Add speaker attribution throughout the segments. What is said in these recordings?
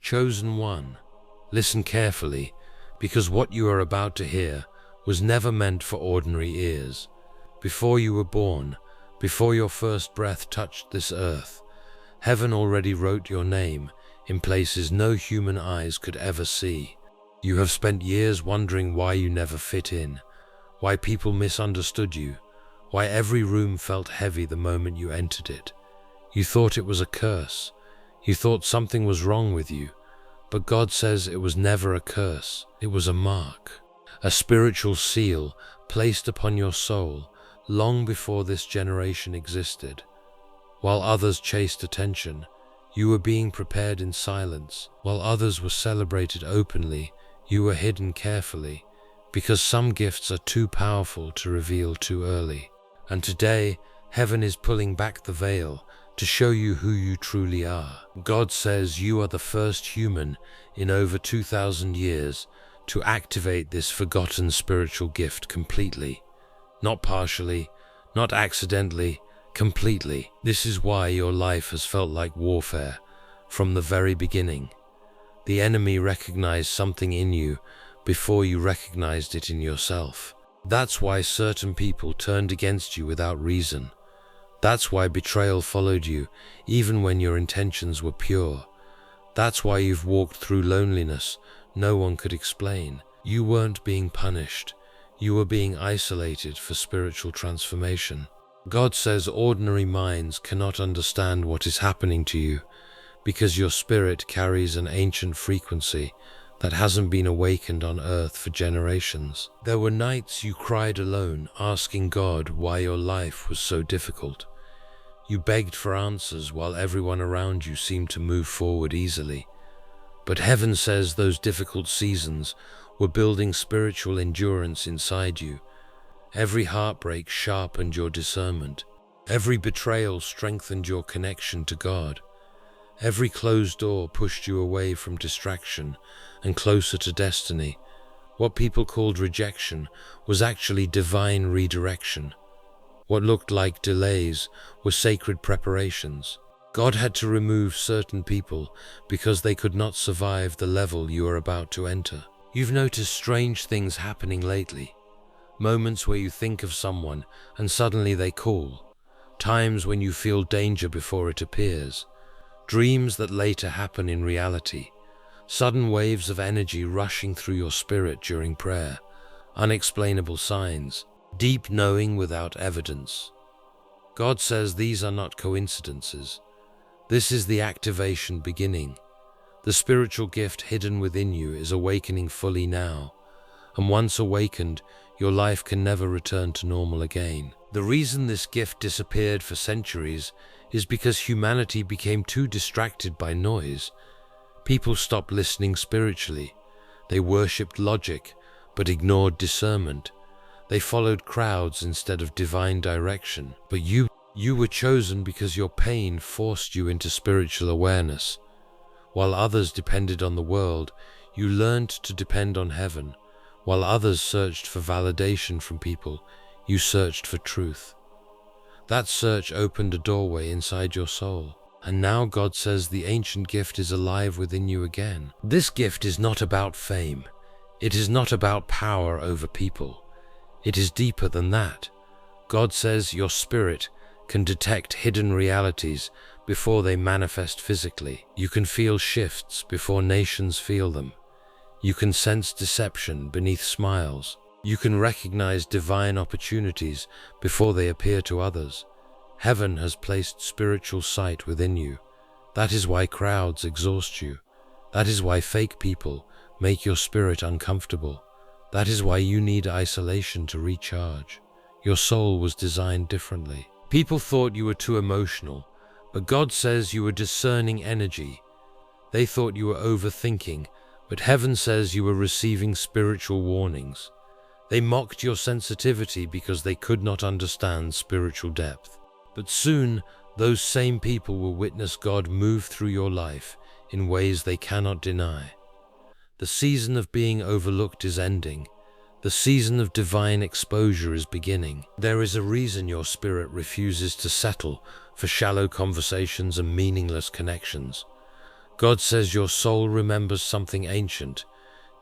Speaker 1: Chosen one, listen carefully, because what you are about to hear was never meant for ordinary ears. Before you were born, before your first breath touched this earth, heaven already wrote your name in places no human eyes could ever see. You have spent years wondering why you never fit in, why people misunderstood you, why every room felt heavy the moment you entered it. You thought it was a curse. You thought something was wrong with you. But God says it was never a curse. It was a mark, a spiritual seal placed upon your soul long before this generation existed. While others chased attention, you were being prepared in silence. While others were celebrated openly, you were hidden carefully, because some gifts are too powerful to reveal too early. And today, heaven is pulling back the veil to show you who you truly are. God says you are the first human in over 2,000 years to activate this forgotten spiritual gift completely. Not partially, not accidentally, completely. This is why your life has felt like warfare from the very beginning. The enemy recognized something in you before you recognized it in yourself. That's why certain people turned against you without reason. That's why betrayal followed you, even when your intentions were pure. That's why you've walked through loneliness no one could explain. You weren't being punished. You were being isolated for spiritual transformation. God says ordinary minds cannot understand what is happening to you because your spirit carries an ancient frequency that hasn't been awakened on earth for generations. There were nights you cried alone, asking God why your life was so difficult. You begged for answers while everyone around you seemed to move forward easily. But heaven says those difficult seasons were building spiritual endurance inside you. Every heartbreak sharpened your discernment. Every betrayal strengthened your connection to God. Every closed door pushed you away from distraction and closer to destiny. What people called rejection was actually divine redirection. What looked like delays were sacred preparations. God had to remove certain people because they could not survive the level you are about to enter. You've noticed strange things happening lately. Moments where you think of someone and suddenly they call. Times when you feel danger before it appears. Dreams that later happen in reality. Sudden waves of energy rushing through your spirit during prayer. Unexplainable signs. Deep knowing without evidence. God says these are not coincidences. This is the activation beginning. The spiritual gift hidden within you is awakening fully now. And once awakened, your life can never return to normal again. The reason this gift disappeared for centuries is because humanity became too distracted by noise. People stopped listening spiritually. They worshipped logic, but ignored discernment. They followed crowds instead of divine direction. But you were chosen because your pain forced you into spiritual awareness. While others depended on the world, you learned to depend on heaven. While others searched for validation from people, you searched for truth. That search opened a doorway inside your soul. And now God says the ancient gift is alive within you again. This gift is not about fame. It is not about power over people. It is deeper than that. God says your spirit can detect hidden realities before they manifest physically. You can feel shifts before nations feel them. You can sense deception beneath smiles. You can recognize divine opportunities before they appear to others. Heaven has placed spiritual sight within you. That is why crowds exhaust you. That is why fake people make your spirit uncomfortable. That is why you need isolation to recharge. Your soul was designed differently. People thought you were too emotional, but God says you were discerning energy. They thought you were overthinking, but heaven says you were receiving spiritual warnings. They mocked your sensitivity because they could not understand spiritual depth. But soon, those same people will witness God move through your life in ways they cannot deny. The season of being overlooked is ending. The season of divine exposure is beginning. There is a reason your spirit refuses to settle for shallow conversations and meaningless connections. God says your soul remembers something ancient.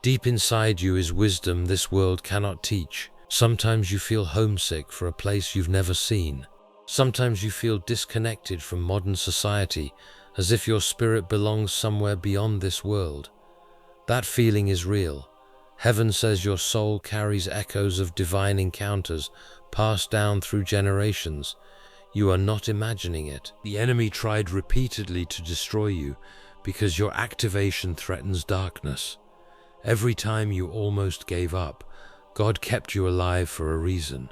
Speaker 1: Deep inside you is wisdom this world cannot teach. Sometimes you feel homesick for a place you've never seen. Sometimes you feel disconnected from modern society, as if your spirit belongs somewhere beyond this world. That feeling is real. Heaven says your soul carries echoes of divine encounters passed down through generations. You are not imagining it. The enemy tried repeatedly to destroy you because your activation threatens darkness. Every time you almost gave up, God kept you alive for a reason.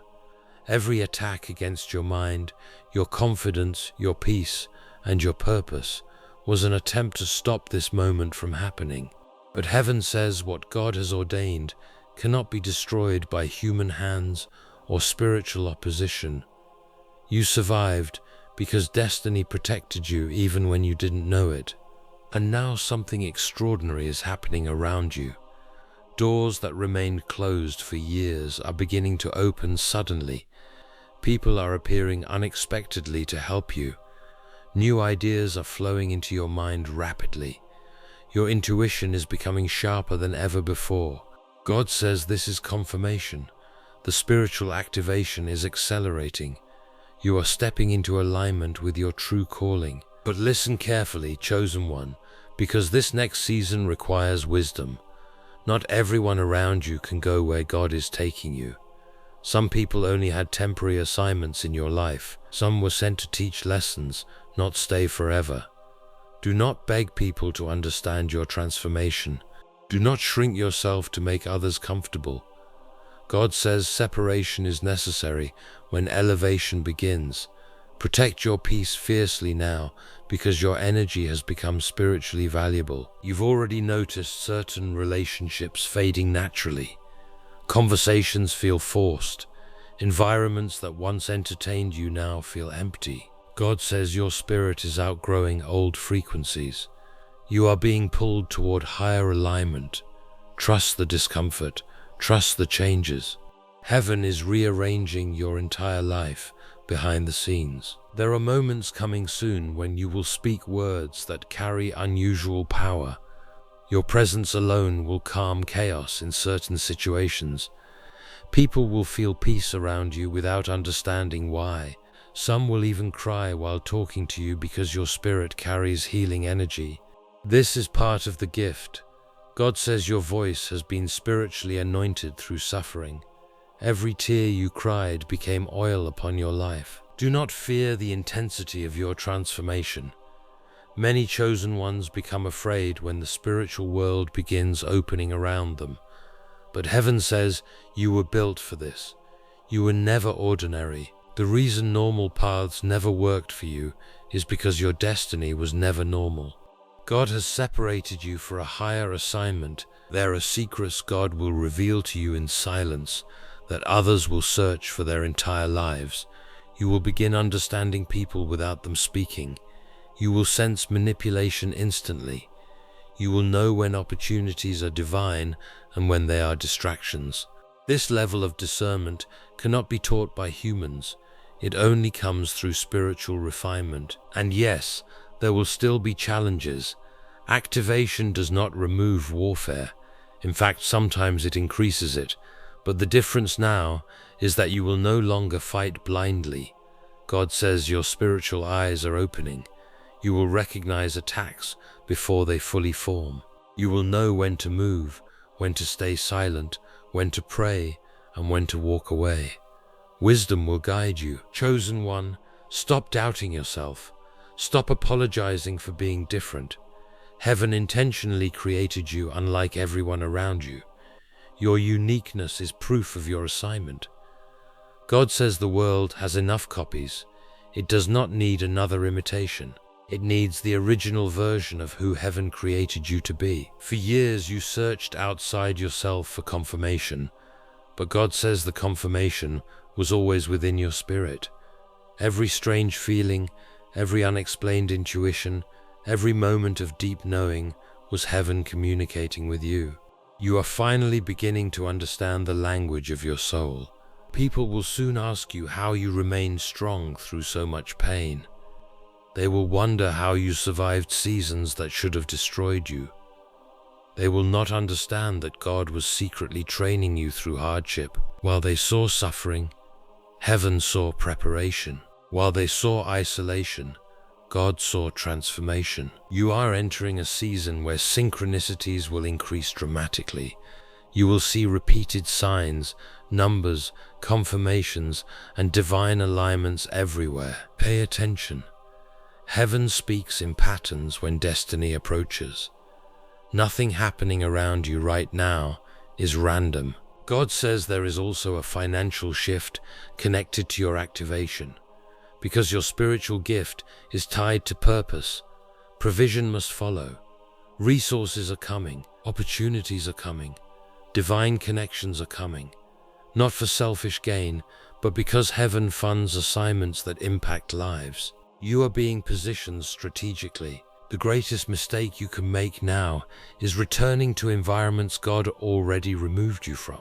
Speaker 1: Every attack against your mind, your confidence, your peace, and your purpose was an attempt to stop this moment from happening. But heaven says what God has ordained cannot be destroyed by human hands or spiritual opposition. You survived because destiny protected you even when you didn't know it. And now something extraordinary is happening around you. Doors that remained closed for years are beginning to open suddenly. People are appearing unexpectedly to help you. New ideas are flowing into your mind rapidly. Your intuition is becoming sharper than ever before. God says this is confirmation. The spiritual activation is accelerating. You are stepping into alignment with your true calling. But listen carefully, chosen one, because this next season requires wisdom. Not everyone around you can go where God is taking you. Some people only had temporary assignments in your life. Some were sent to teach lessons, not stay forever. Do not beg people to understand your transformation. Do not shrink yourself to make others comfortable. God says separation is necessary when elevation begins. Protect your peace fiercely now because your energy has become spiritually valuable. You've already noticed certain relationships fading naturally. Conversations feel forced. Environments that once entertained you now feel empty. God says your spirit is outgrowing old frequencies. You are being pulled toward higher alignment. Trust the discomfort. Trust the changes. Heaven is rearranging your entire life behind the scenes. There are moments coming soon when you will speak words that carry unusual power. Your presence alone will calm chaos in certain situations. People will feel peace around you without understanding why. Some will even cry while talking to you because your spirit carries healing energy. This is part of the gift. God says your voice has been spiritually anointed through suffering. Every tear you cried became oil upon your life. Do not fear the intensity of your transformation. Many chosen ones become afraid when the spiritual world begins opening around them. But heaven says you were built for this. You were never ordinary. The reason normal paths never worked for you is because your destiny was never normal. God has separated you for a higher assignment. There are secrets God will reveal to you in silence that others will search for their entire lives. You will begin understanding people without them speaking. You will sense manipulation instantly. You will know when opportunities are divine and when they are distractions. This level of discernment cannot be taught by humans. It only comes through spiritual refinement. And yes, there will still be challenges. Activation does not remove warfare. In fact, sometimes it increases it. But the difference now is that you will no longer fight blindly. God says your spiritual eyes are opening. You will recognize attacks before they fully form. You will know when to move, when to stay silent, when to pray, and when to walk away. Wisdom will guide you. Chosen one, stop doubting yourself. Stop apologizing for being different. Heaven intentionally created you unlike everyone around you. Your uniqueness is proof of your assignment. God says the world has enough copies. It does not need another imitation. It needs the original version of who heaven created you to be. For years you searched outside yourself for confirmation, but God says the confirmation was always within your spirit. Every strange feeling, every unexplained intuition, every moment of deep knowing was heaven communicating with you. You are finally beginning to understand the language of your soul. People will soon ask you how you remain strong through so much pain. They will wonder how you survived seasons that should have destroyed you. They will not understand that God was secretly training you through hardship. While they saw suffering, heaven saw preparation. While they saw isolation, God saw transformation. You are entering a season where synchronicities will increase dramatically. You will see repeated signs, numbers, confirmations, and divine alignments everywhere. Pay attention. Heaven speaks in patterns when destiny approaches. Nothing happening around you right now is random. God says there is also a financial shift connected to your activation. Because your spiritual gift is tied to purpose, provision must follow. Resources are coming, opportunities are coming, divine connections are coming. Not for selfish gain, but because heaven funds assignments that impact lives. You are being positioned strategically. The greatest mistake you can make now is returning to environments God already removed you from.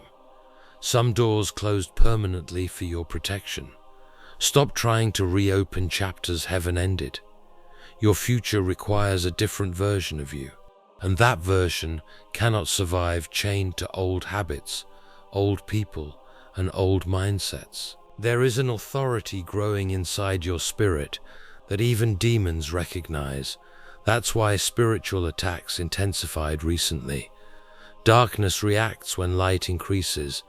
Speaker 1: Some doors closed permanently for your protection. Stop trying to reopen chapters heaven ended. Your future requires a different version of you, and that version cannot survive chained to old habits, old people, and old mindsets. There is an authority growing inside your spirit that even demons recognize. That's why spiritual attacks intensified recently. Darkness reacts when light increases,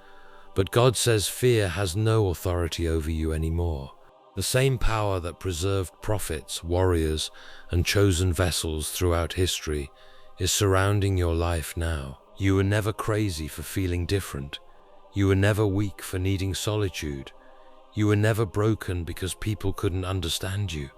Speaker 1: but God says fear has no authority over you anymore. The same power that preserved prophets, warriors, and chosen vessels throughout history is surrounding your life now. You were never crazy for feeling different. You were never weak for needing solitude. You were never broken because people couldn't understand you.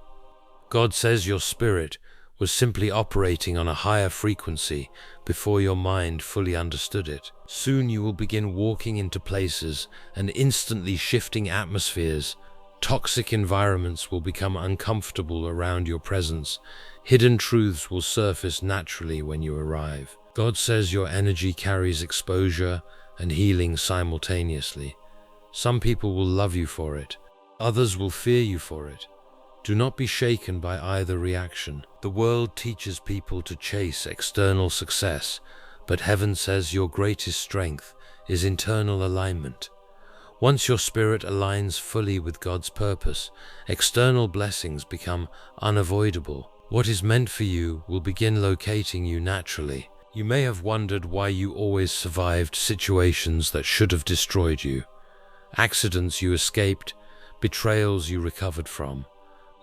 Speaker 1: God says your spirit was simply operating on a higher frequency before your mind fully understood it. Soon you will begin walking into places and instantly shifting atmospheres. Toxic environments will become uncomfortable around your presence. Hidden truths will surface naturally when you arrive. God says your energy carries exposure and healing simultaneously. Some people will love you for it. Others will fear you for it. Do not be shaken by either reaction. The world teaches people to chase external success, but heaven says your greatest strength is internal alignment. Once your spirit aligns fully with God's purpose, external blessings become unavoidable. What is meant for you will begin locating you naturally. You may have wondered why you always survived situations that should have destroyed you. Accidents you escaped, betrayals you recovered from.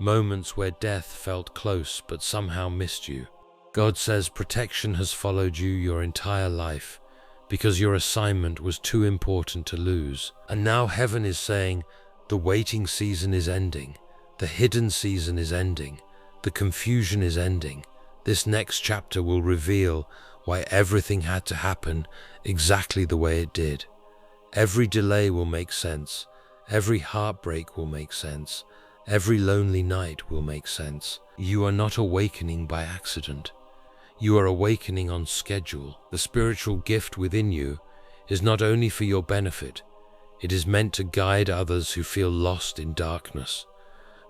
Speaker 1: Moments where death felt close but somehow missed you. God says protection has followed you your entire life because your assignment was too important to lose. And now heaven is saying, the waiting season is ending. The hidden season is ending. The confusion is ending. This next chapter will reveal why everything had to happen exactly the way it did. Every delay will make sense. Every heartbreak will make sense. Every lonely night will make sense. You are not awakening by accident. You are awakening on schedule. The spiritual gift within you is not only for your benefit, it is meant to guide others who feel lost in darkness.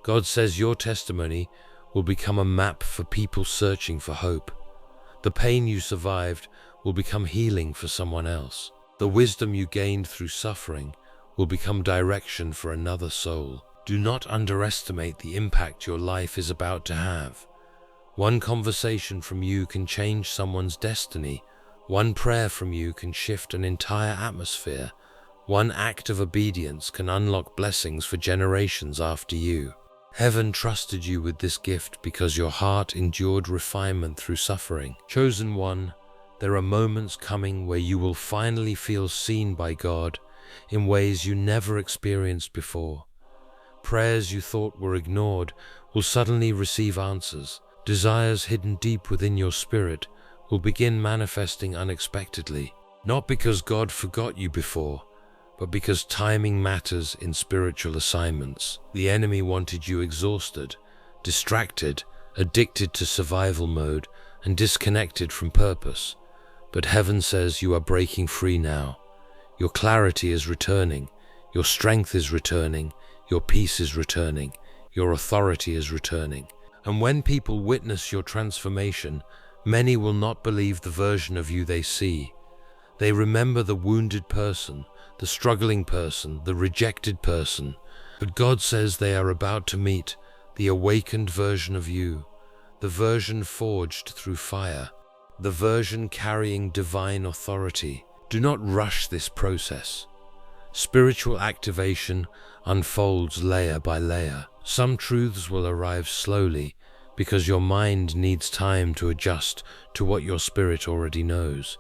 Speaker 1: God says your testimony will become a map for people searching for hope. The pain you survived will become healing for someone else. The wisdom you gained through suffering will become direction for another soul. Do not underestimate the impact your life is about to have. One conversation from you can change someone's destiny. One prayer from you can shift an entire atmosphere. One act of obedience can unlock blessings for generations after you. Heaven trusted you with this gift because your heart endured refinement through suffering. Chosen one, there are moments coming where you will finally feel seen by God in ways you never experienced before. Prayers you thought were ignored will suddenly receive answers. Desires hidden deep within your spirit will begin manifesting unexpectedly. Not because God forgot you before, but because timing matters in spiritual assignments. The enemy wanted you exhausted, distracted, addicted to survival mode, and disconnected from purpose. But heaven says you are breaking free now. Your clarity is returning, your strength is returning, your peace is returning, your authority is returning. And when people witness your transformation, many will not believe the version of you they see. They remember the wounded person, the struggling person, the rejected person. But God says they are about to meet the awakened version of you, the version forged through fire, the version carrying divine authority. Do not rush this process. Spiritual activation unfolds layer by layer. Some truths will arrive slowly because your mind needs time to adjust to what your spirit already knows.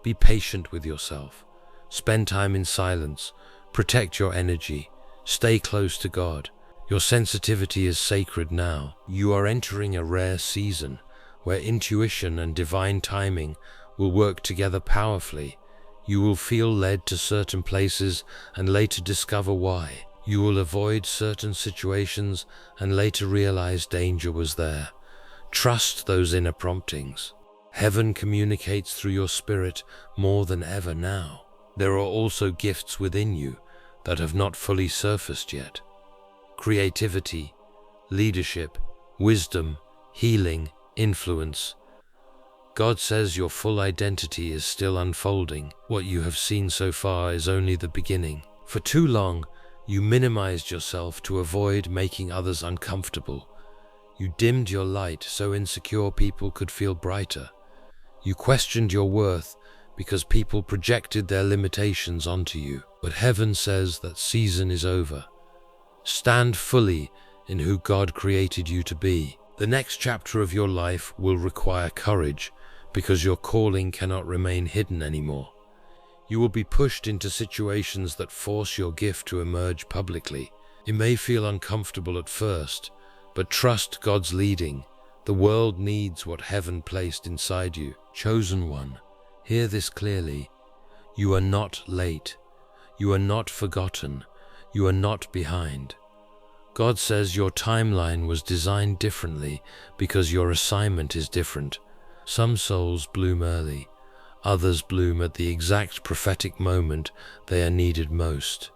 Speaker 1: Be patient with yourself. Spend time in silence. Protect your energy. Stay close to God. Your sensitivity is sacred now. You are entering a rare season where intuition and divine timing will work together powerfully. You will feel led to certain places and later discover why. You will avoid certain situations and later realize danger was there. Trust those inner promptings. Heaven communicates through your spirit more than ever now. There are also gifts within you that have not fully surfaced yet. Creativity, leadership, wisdom, healing, influence. God says your full identity is still unfolding. What you have seen so far is only the beginning. For too long, you minimized yourself to avoid making others uncomfortable. You dimmed your light so insecure people could feel brighter. You questioned your worth because people projected their limitations onto you. But heaven says that season is over. Stand fully in who God created you to be. The next chapter of your life will require courage because your calling cannot remain hidden anymore. You will be pushed into situations that force your gift to emerge publicly. It may feel uncomfortable at first, but trust God's leading. The world needs what heaven placed inside you. Chosen one, hear this clearly. You are not late. You are not forgotten. You are not behind. God says your timeline was designed differently because your assignment is different. Some souls bloom early. Others bloom at the exact prophetic moment they are needed most.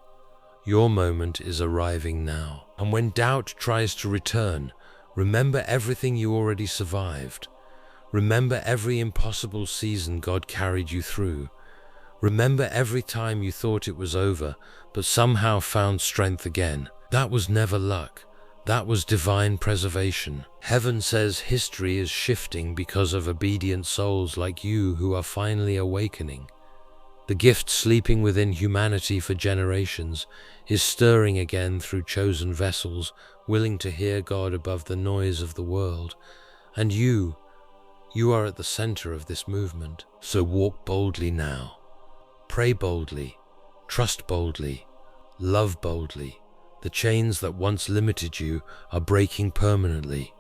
Speaker 1: Your moment is arriving now. And when doubt tries to return, remember everything you already survived. Remember every impossible season God carried you through. Remember every time you thought it was over, but somehow found strength again. That was never luck. That was divine preservation. Heaven says history is shifting because of obedient souls like you who are finally awakening. The gift sleeping within humanity for generations is stirring again through chosen vessels willing to hear God above the noise of the world. And you are at the center of this movement. So walk boldly now. Pray boldly. Trust boldly. Love boldly. The chains that once limited you are breaking permanently.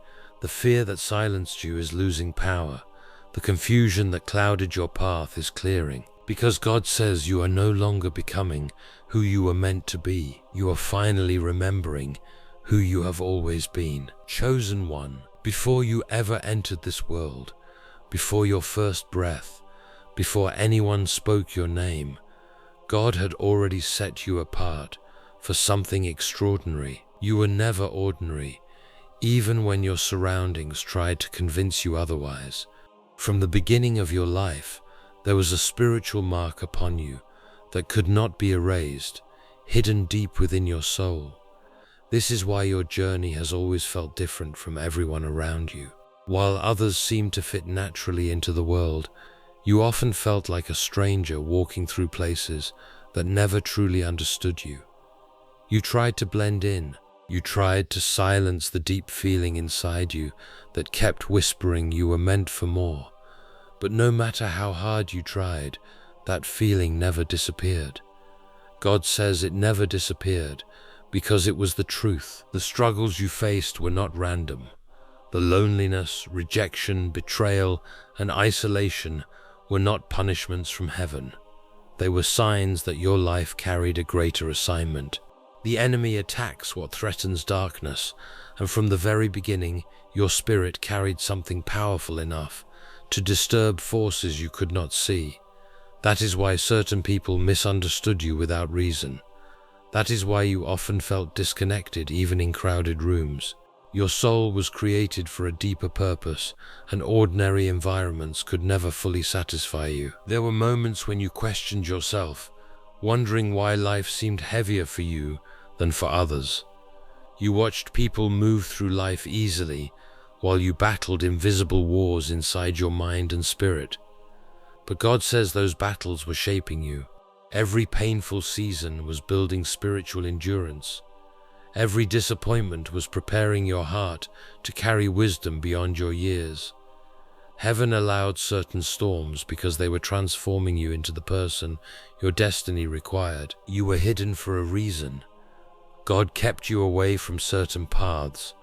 Speaker 1: The fear that silenced you is losing power. The confusion that clouded your path is clearing. Because God says you are no longer becoming who you were meant to be. You are finally remembering who you have always been. Chosen one, before you ever entered this world, before your first breath, before anyone spoke your name, God had already set you apart for something extraordinary. You were never ordinary, even when your surroundings tried to convince you otherwise. From the beginning of your life, there was a spiritual mark upon you that could not be erased, hidden deep within your soul. This is why your journey has always felt different from everyone around you. While others seemed to fit naturally into the world, you often felt like a stranger walking through places that never truly understood you. You tried to blend in. You tried to silence the deep feeling inside you that kept whispering you were meant for more. But no matter how hard you tried, that feeling never disappeared. God says it never disappeared because it was the truth. The struggles you faced were not random. The loneliness, rejection, betrayal, and isolation were not punishments from heaven. They were signs that your life carried a greater assignment. The enemy attacks what threatens darkness, and from the very beginning, your spirit carried something powerful enough to disturb forces you could not see. That is why certain people misunderstood you without reason. That is why you often felt disconnected even in crowded rooms. Your soul was created for a deeper purpose, and ordinary environments could never fully satisfy you. There were moments when you questioned yourself, wondering why life seemed heavier for you than for others. You watched people move through life easily, while you battled invisible wars inside your mind and spirit. But God says those battles were shaping you. Every painful season was building spiritual endurance. Every disappointment was preparing your heart to carry wisdom beyond your years. Heaven allowed certain storms because they were transforming you into the person your destiny required. You were hidden for a reason. God kept you away from certain paths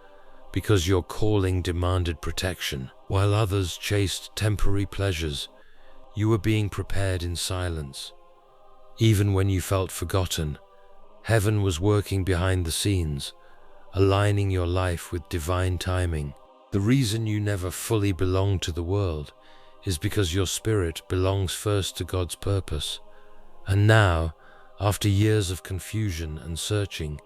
Speaker 1: because your calling demanded protection. While others chased temporary pleasures, you were being prepared in silence. Even when you felt forgotten, Heaven was working behind the scenes, aligning your life with divine timing. The reason you never fully belong to the world is because your spirit belongs first to God's purpose. And now, after years of confusion and searching,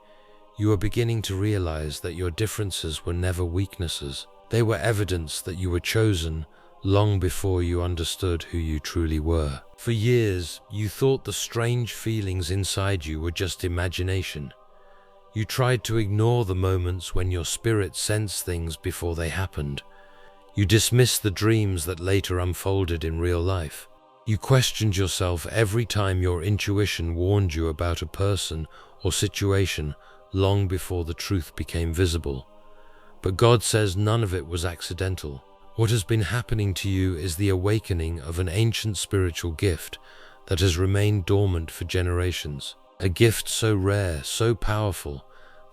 Speaker 1: you are beginning to realize that your differences were never weaknesses. They were evidence that you were chosen long before you understood who you truly were. For years, you thought the strange feelings inside you were just imagination. You tried to ignore the moments when your spirit sensed things before they happened. You dismissed the dreams that later unfolded in real life. You questioned yourself every time your intuition warned you about a person or situation long before the truth became visible. But God says none of it was accidental. What has been happening to you is the awakening of an ancient spiritual gift that has remained dormant for generations. A gift so rare, so powerful,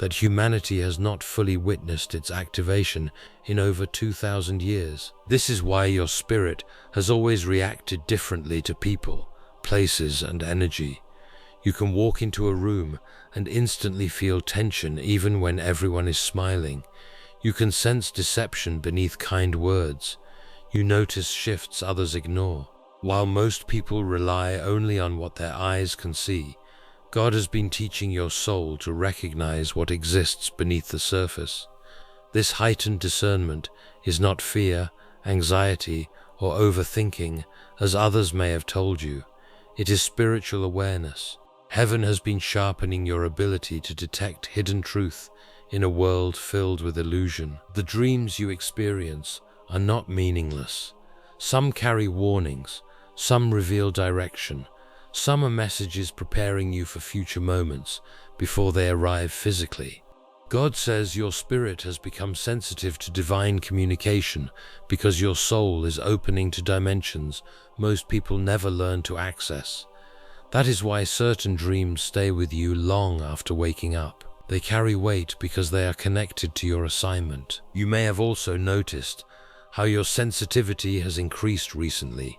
Speaker 1: that humanity has not fully witnessed its activation in over 2,000 years. This is why your spirit has always reacted differently to people, places, and energy. You can walk into a room and instantly feel tension even when everyone is smiling. You can sense deception beneath kind words. You notice shifts others ignore. While most people rely only on what their eyes can see, God has been teaching your soul to recognize what exists beneath the surface. This heightened discernment is not fear, anxiety, or overthinking, as others may have told you. It is spiritual awareness. Heaven has been sharpening your ability to detect hidden truth in a world filled with illusion. The dreams you experience are not meaningless. Some carry warnings, some reveal direction, some are messages preparing you for future moments before they arrive physically. God says your spirit has become sensitive to divine communication because your soul is opening to dimensions most people never learn to access. That is why certain dreams stay with you long after waking up. They carry weight because they are connected to your assignment. You may have also noticed how your sensitivity has increased recently.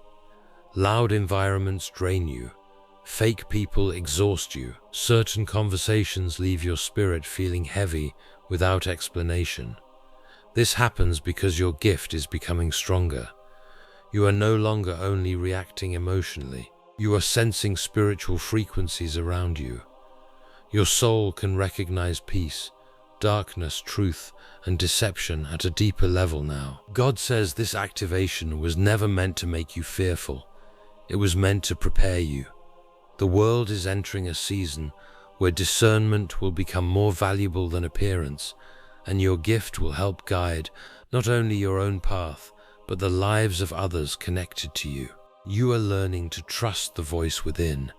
Speaker 1: Loud environments drain you. Fake people exhaust you. Certain conversations leave your spirit feeling heavy without explanation. This happens because your gift is becoming stronger. You are no longer only reacting emotionally. You are sensing spiritual frequencies around you. Your soul can recognize peace, darkness, truth, and deception at a deeper level now. God says this activation was never meant to make you fearful. It was meant to prepare you. The world is entering a season where discernment will become more valuable than appearance, and your gift will help guide not only your own path, but the lives of others connected to you. You are learning to trust the voice within,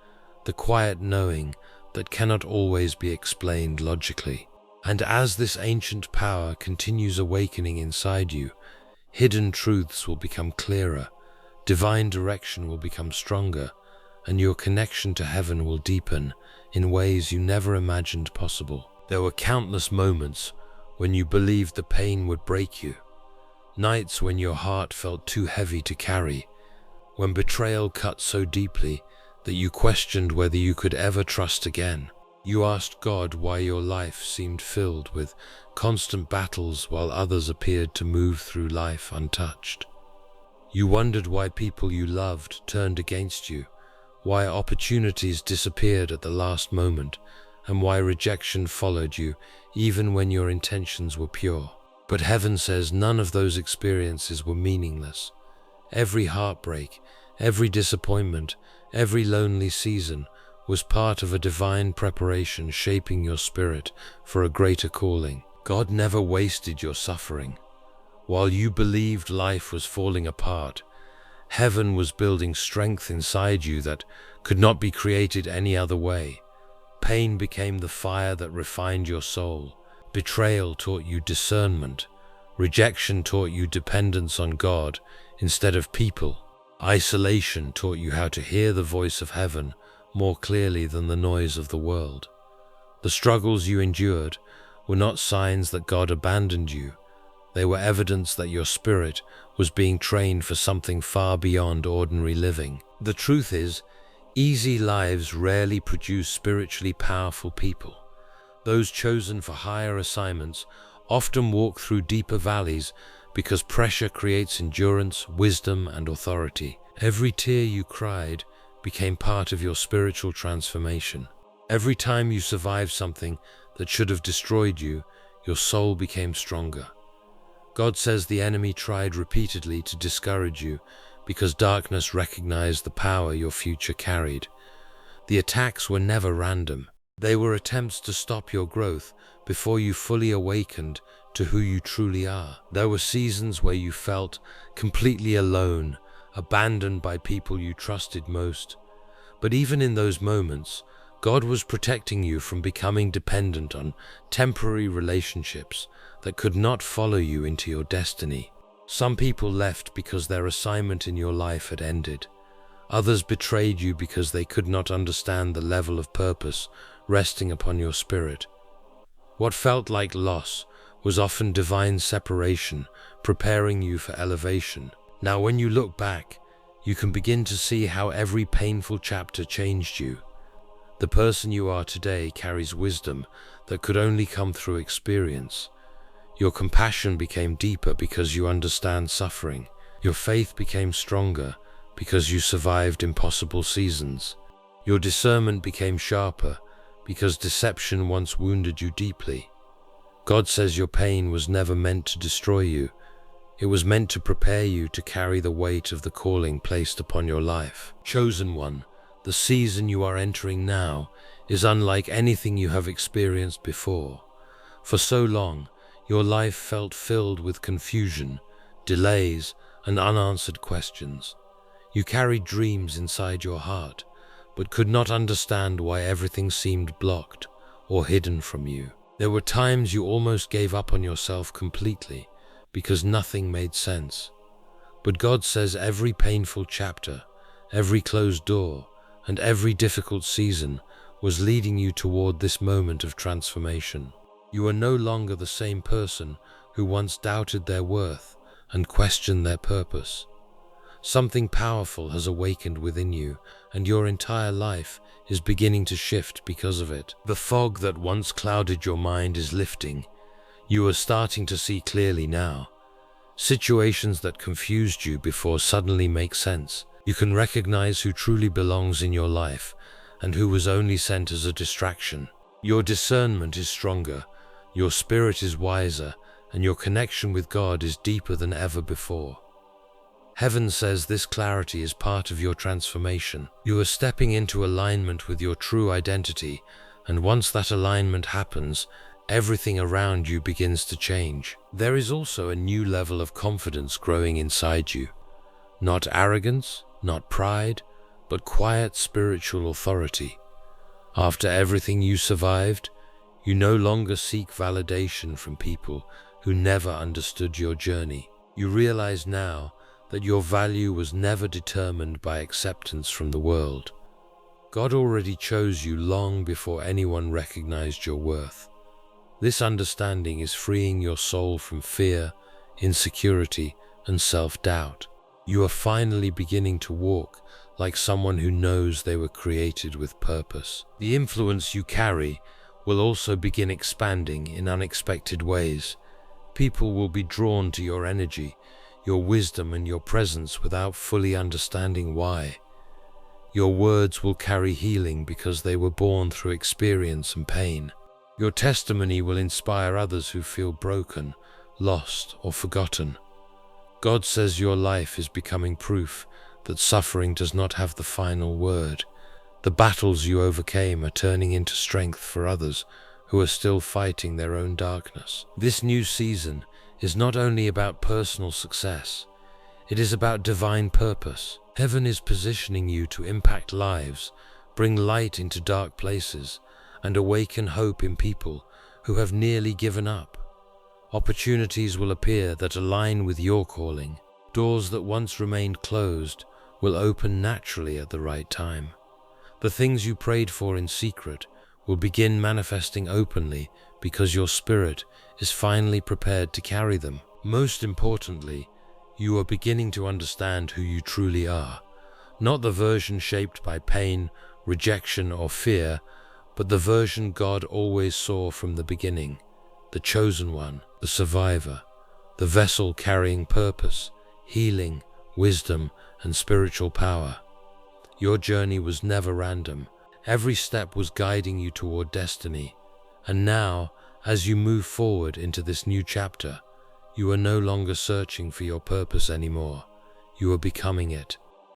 Speaker 1: the quiet knowing that cannot always be explained logically. And as this ancient power continues awakening inside you, hidden truths will become clearer, divine direction will become stronger, and your connection to heaven will deepen in ways you never imagined possible. There were countless moments when you believed the pain would break you, nights when your heart felt too heavy to carry, when betrayal cut so deeply that you questioned whether you could ever trust again. You asked God why your life seemed filled with constant battles while others appeared to move through life untouched. You wondered why people you loved turned against you, why opportunities disappeared at the last moment, and why rejection followed you even when your intentions were pure. But heaven says none of those experiences were meaningless. Every heartbreak, every disappointment, every lonely season was part of a divine preparation shaping your spirit for a greater calling. God never wasted your suffering. While you believed life was falling apart, heaven was building strength inside you that could not be created any other way. Pain became the fire that refined your soul. Betrayal taught you discernment. Rejection taught you dependence on God instead of people. Isolation taught you how to hear the voice of heaven more clearly than the noise of the world. The struggles you endured were not signs that God abandoned you. They were evidence that your spirit was being trained for something far beyond ordinary living. The truth is, easy lives rarely produce spiritually powerful people. Those chosen for higher assignments often walk through deeper valleys because pressure creates endurance, wisdom, and authority. Every tear you cried became part of your spiritual transformation. Every time you survived something that should have destroyed you, your soul became stronger. God says the enemy tried repeatedly to discourage you because darkness recognized the power your future carried. The attacks were never random. They were attempts to stop your growth before you fully awakened to who you truly are. There were seasons where you felt completely alone, abandoned by people you trusted most. But even in those moments, God was protecting you from becoming dependent on temporary relationships that could not follow you into your destiny. Some people left because their assignment in your life had ended. Others betrayed you because they could not understand the level of purpose resting upon your spirit. What felt like loss was often divine separation, preparing you for elevation. Now, when you look back, you can begin to see how every painful chapter changed you. The person you are today carries wisdom that could only come through experience. Your compassion became deeper because you understand suffering. Your faith became stronger because you survived impossible seasons. Your discernment became sharper because deception once wounded you deeply. God says your pain was never meant to destroy you. It was meant to prepare you to carry the weight of the calling placed upon your life. Chosen one, the season you are entering now is unlike anything you have experienced before. For so long, your life felt filled with confusion, delays, and unanswered questions. You carried dreams inside your heart, but could not understand why everything seemed blocked or hidden from you. There were times you almost gave up on yourself completely because nothing made sense. But God says every painful chapter, every closed door, and every difficult season was leading you toward this moment of transformation. You are no longer the same person who once doubted their worth and questioned their purpose. Something powerful has awakened within you, and your entire life is beginning to shift because of it. The fog that once clouded your mind is lifting. You are starting to see clearly now. Situations that confused you before suddenly make sense. You can recognize who truly belongs in your life and who was only sent as a distraction. Your discernment is stronger, your spirit is wiser, and your connection with God is deeper than ever before. Heaven says this clarity is part of your transformation. You are stepping into alignment with your true identity, and once that alignment happens, everything around you begins to change. There is also a new level of confidence growing inside you. Not arrogance, not pride, but quiet spiritual authority. After everything you survived, you no longer seek validation from people who never understood your journey. You realize now that your value was never determined by acceptance from the world. God already chose you long before anyone recognized your worth. This understanding is freeing your soul from fear, insecurity, and self-doubt. You are finally beginning to walk like someone who knows they were created with purpose. The influence you carry will also begin expanding in unexpected ways. People will be drawn to your energy, your wisdom, and your presence without fully understanding why. Your words will carry healing because they were born through experience and pain. Your testimony will inspire others who feel broken, lost, or forgotten. God says your life is becoming proof that suffering does not have the final word. The battles you overcame are turning into strength for others who are still fighting their own darkness. This new season is not only about personal success, it is about divine purpose. Heaven is positioning you to impact lives, bring light into dark places, and awaken hope in people who have nearly given up. Opportunities will appear that align with your calling. Doors that once remained closed will open naturally at the right time. The things you prayed for in secret will begin manifesting openly because your spirit is finally prepared to carry them. Most importantly, you are beginning to understand who you truly are, not the version shaped by pain, rejection, or fear, but the version God always saw from the beginning, the chosen one, the survivor, the vessel carrying purpose, healing, wisdom, and spiritual power. Your journey was never random. Every step was guiding you toward destiny. And now, as you move forward into this new chapter, you are no longer searching for your purpose anymore. You are becoming it.